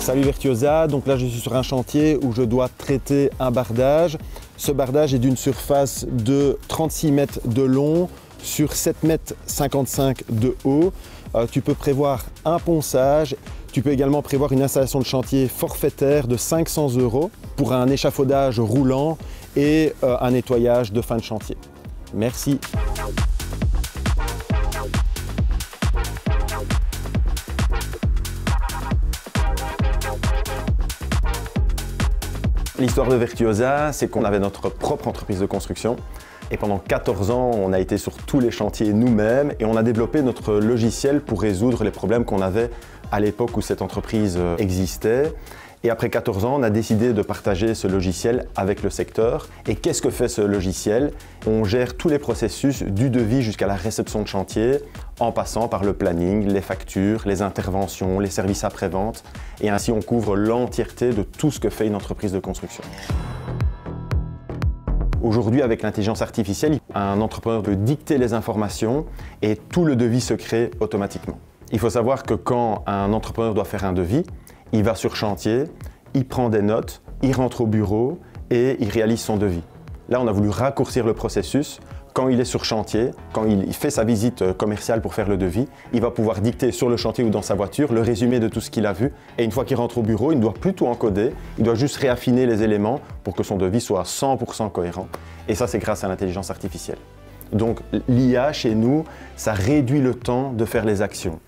Salut Virtuosa, donc là je suis sur un chantier où je dois traiter un bardage. Ce bardage est d'une surface de 36 mètres de long sur 7,55 mètres de haut. Tu peux prévoir un ponçage, tu peux également prévoir une installation de chantier forfaitaire de 500 € pour un échafaudage roulant et un nettoyage de fin de chantier. Merci. L'histoire de Virtuosa, c'est qu'on avait notre propre entreprise de construction et pendant 14 ans, on a été sur tous les chantiers nous-mêmes et on a développé notre logiciel pour résoudre les problèmes qu'on avait à l'époque où cette entreprise existait. Et après 14 ans, on a décidé de partager ce logiciel avec le secteur. Et qu'est-ce que fait ce logiciel? On gère tous les processus du devis jusqu'à la réception de chantier, en passant par le planning, les factures, les interventions, les services après-vente. Et ainsi, on couvre l'entièreté de tout ce que fait une entreprise de construction. Aujourd'hui, avec l'intelligence artificielle, un entrepreneur peut dicter les informations et tout le devis se crée automatiquement. Il faut savoir que quand un entrepreneur doit faire un devis, il va sur chantier, il prend des notes, il rentre au bureau et il réalise son devis. Là, on a voulu raccourcir le processus. Quand il est sur chantier, quand il fait sa visite commerciale pour faire le devis, il va pouvoir dicter sur le chantier ou dans sa voiture le résumé de tout ce qu'il a vu. Et une fois qu'il rentre au bureau, il ne doit plus tout encoder, il doit juste réaffiner les éléments pour que son devis soit 100% cohérent. Et ça, c'est grâce à l'intelligence artificielle. Donc l'IA, chez nous, ça réduit le temps de faire les actions.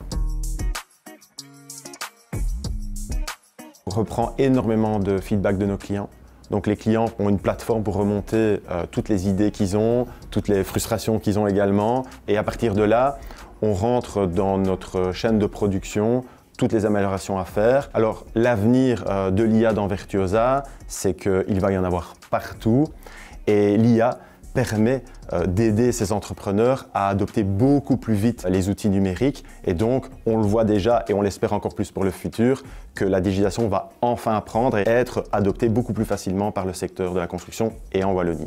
On reprend énormément de feedback de nos clients. Donc les clients ont une plateforme pour remonter toutes les idées qu'ils ont, toutes les frustrations qu'ils ont également. Et à partir de là, on rentre dans notre chaîne de production, toutes les améliorations à faire. Alors l'avenir de l'IA dans Virtuosa, c'est qu'il va y en avoir partout. Et l'IA permet d'aider ces entrepreneurs à adopter beaucoup plus vite les outils numériques. Et donc, on le voit déjà et on l'espère encore plus pour le futur, que la digitalisation va enfin apprendre et être adoptée beaucoup plus facilement par le secteur de la construction et en Wallonie.